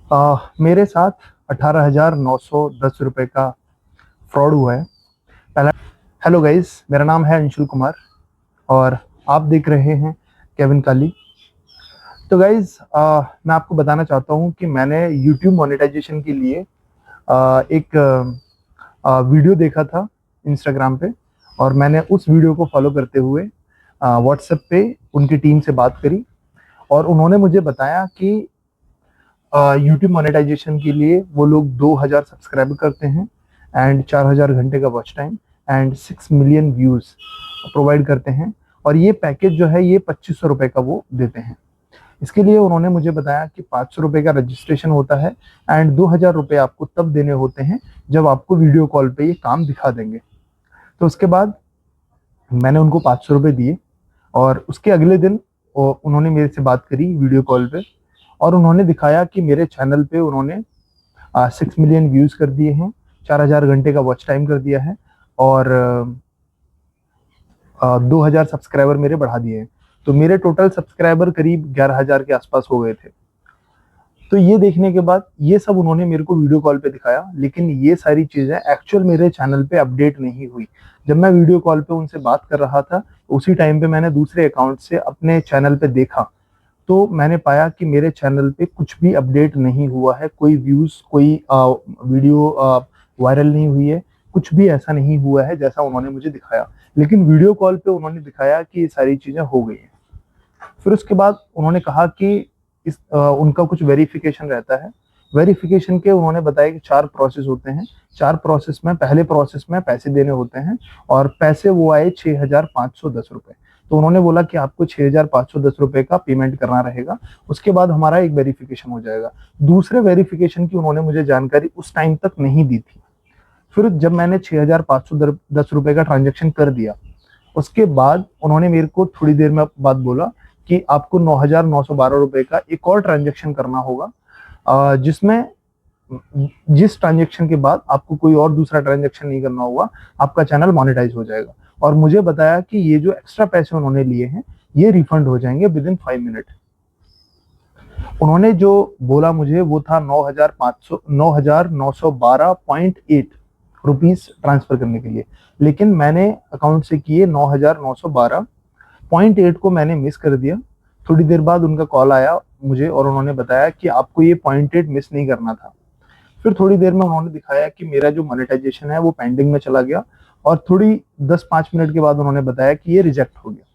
मेरे साथ 18,910 रुपये का फ्रॉड हुआ है। पहला, हेलो गाइस, मेरा नाम है अंशुल कुमार और आप देख रहे हैं केविन काली। तो गाइस, मैं आपको बताना चाहता हूँ कि मैंने यूट्यूब मोनेटाइजेशन के लिए एक वीडियो देखा था इंस्टाग्राम पे, और मैंने उस वीडियो को फॉलो करते हुए व्हाट्सएप पे उनकी टीम से बात करी, और उन्होंने मुझे बताया कि यूट्यूब मोनेटाइजेशन के लिए वो लोग 2,000 सब्सक्राइब करते हैं एंड 4,000 घंटे का watch time and 6 million views provide करते हैं, और ये पैकेज जो है ये 2,500 रुपये का वो देते हैं। इसके लिए उन्होंने मुझे बताया कि 500 रुपये का रजिस्ट्रेशन होता है एंड 2,000 रुपये आपको तब देने होते हैं जब आपको वीडियो कॉल पे ये काम दिखा देंगे। तो उसके बाद मैंने उनको 500 रुपये दिए, और उसके अगले दिन उन्होंने मेरे से बात करी वीडियो कॉल पे, और उन्होंने दिखाया कि मेरे चैनल पे उन्होंने 6 मिलियन व्यूज कर दिए हैं, 4,000 घंटे का वॉच टाइम कर दिया है, और 2,000 सब्सक्राइबर मेरे बढ़ा दिए हैं। तो मेरे टोटल सब्सक्राइबर करीब 11,000 के आसपास हो गए थे। तो ये देखने के बाद ये सब उन्होंने मेरे को वीडियो कॉल पे दिखाया, लेकिन ये सारी चीजें एक्चुअल मेरे चैनल पे अपडेट नहीं हुई। जब मैं वीडियो कॉल पे उनसे बात कर रहा था, उसी टाइम पे मैंने दूसरे अकाउंट से अपने चैनल पे देखा, तो मैंने पाया कि मेरे चैनल पे कुछ भी अपडेट नहीं हुआ है, कोई व्यूज, कोई वीडियो वायरल नहीं हुई है, कुछ भी ऐसा नहीं हुआ है जैसा उन्होंने मुझे दिखाया। लेकिन वीडियो कॉल पे उन्होंने दिखाया कि ये सारी चीजें हो गई हैं। फिर उसके बाद उन्होंने कहा कि उनका कुछ वेरिफिकेशन रहता है। वेरिफिकेशन के उन्होंने बताया कि 4 प्रोसेस होते हैं। 4 प्रोसेस में पहले प्रोसेस में पैसे देने होते हैं, और पैसे वो आए 6,510 रुपए। तो उन्होंने बोला कि आपको 6,510 रुपए का पेमेंट करना रहेगा, उसके बाद हमारा एक वेरिफिकेशन हो जाएगा। दूसरे वेरिफिकेशन की उन्होंने मुझे जानकारी उस टाइम तक नहीं दी थी। फिर जब मैंने 6,510 रुपए का ट्रांजेक्शन कर दिया, उसके बाद उन्होंने मेरे को थोड़ी देर में बाद बोला कि आपको 9,912 रुपए का एक और ट्रांजेक्शन करना होगा, जिसमें जिस ट्रांजेक्शन के बाद आपको कोई और दूसरा ट्रांजेक्शन नहीं करना होगा, आपका चैनल मोनेटाइज हो जाएगा। और मुझे बताया कि ये जो एक्स्ट्रा पैसे उन्होंने लिए हैं ये रिफंड हो जाएंगे विद इन 5 मिनट। उन्होंने जो बोला मुझे वो था 9,912.8 रुपीज ट्रांसफर करने के लिए, लेकिन मैंने अकाउंट से किए 9,912.8 को मैंने मिस कर दिया। थोड़ी देर बाद उनका कॉल आया मुझे, और उन्होंने बताया कि आपको ये 0.8 मिस नहीं करना था। फिर थोड़ी देर में उन्होंने दिखाया कि मेरा जो मोनेटाइजेशन है वो पेंडिंग में चला गया, और थोड़ी 10-5 मिनट के बाद उन्होंने बताया कि ये रिजेक्ट हो गया।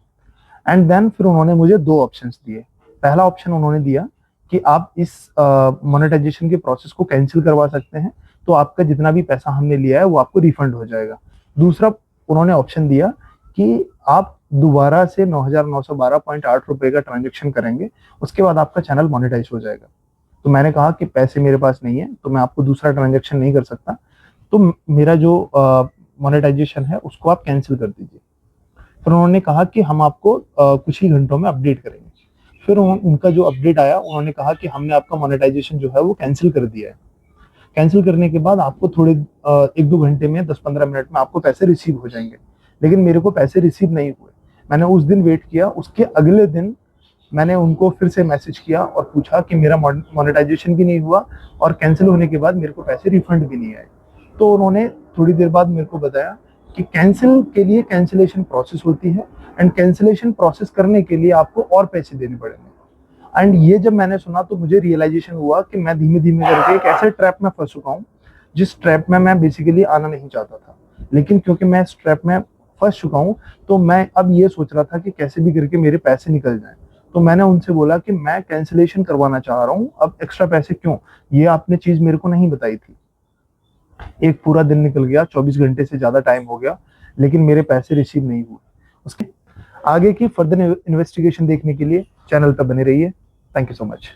एंड देन फिर उन्होंने मुझे 2 ऑप्शंस दिए। पहला ऑप्शन उन्होंने दिया कि आप इस मोनेटाइजेशन के प्रोसेस को कैंसिल करवा सकते हैं, तो आपका जितना भी पैसा हमने लिया है वो आपको रिफंड हो जाएगा। दूसरा उन्होंने ऑप्शन दिया कि आप दोबारा से 9,912.8 रुपए का ट्रांजेक्शन करेंगे, उसके बाद आपका चैनल मोनेटाइज हो जाएगा। तो मैंने कहा कि पैसे मेरे पास नहीं है, तो मैं आपको दूसरा ट्रांजेक्शन नहीं कर सकता, तो मेरा जो मोनेटाइजेशन है उसको आप कैंसिल कर दीजिए। फिर उन्होंने कहा कि हम आपको कुछ ही घंटों में अपडेट करेंगे। फिर उनका जो अपडेट आया, उन्होंने कहा कि हमने आपका मोनेटाइजेशन जो है वो कैंसिल कर दिया है। कैंसिल करने के बाद आपको थोड़े 1-2 घंटे में, 10-15 मिनट में आपको पैसे रिसीव हो जाएंगे। लेकिन मेरे को पैसे रिसीव नहीं हुए। मैंने उस दिन वेट किया, उसके अगले दिन मैंने उनको फिर से मैसेज किया और पूछा कि मेरा मोनेटाइजेशन भी नहीं हुआ, और कैंसिल होने के बाद मेरे को पैसे रिफंड भी नहीं आए। तो उन्होंने थोड़ी देर बाद मेरे को बताया कि कैंसिल के लिए कैंसिलेशन प्रोसेस होती है, एंड कैंसिलेशन प्रोसेस करने के लिए आपको और पैसे देने पड़ेंगे। एंड ये जब मैंने सुना तो मुझे रियलाइजेशन हुआ कि मैं धीमे धीमे करके एक ऐसे ट्रैप में फंस चुका हूँ जिस ट्रैप में मैं बेसिकली आना नहीं चाहता था। लेकिन क्योंकि मैं इस ट्रैप में फंस चुका हूँ, तो मैं अब ये सोच रहा था कि कैसे भी करके मेरे पैसे निकल जाएं। तो मैंने उनसे बोला कि मैं कैंसिलेशन करवाना चाह रहा हूँ, अब एक्स्ट्रा पैसे क्यों, ये आपने चीज मेरे को नहीं बताई थी। एक पूरा दिन निकल गया, 24 घंटे से ज्यादा टाइम हो गया, लेकिन मेरे पैसे रिसीव नहीं हुए। उसके आगे की फर्दर इन्वेस्टिगेशन देखने के लिए चैनल पर बने रहिए। Thank you so much.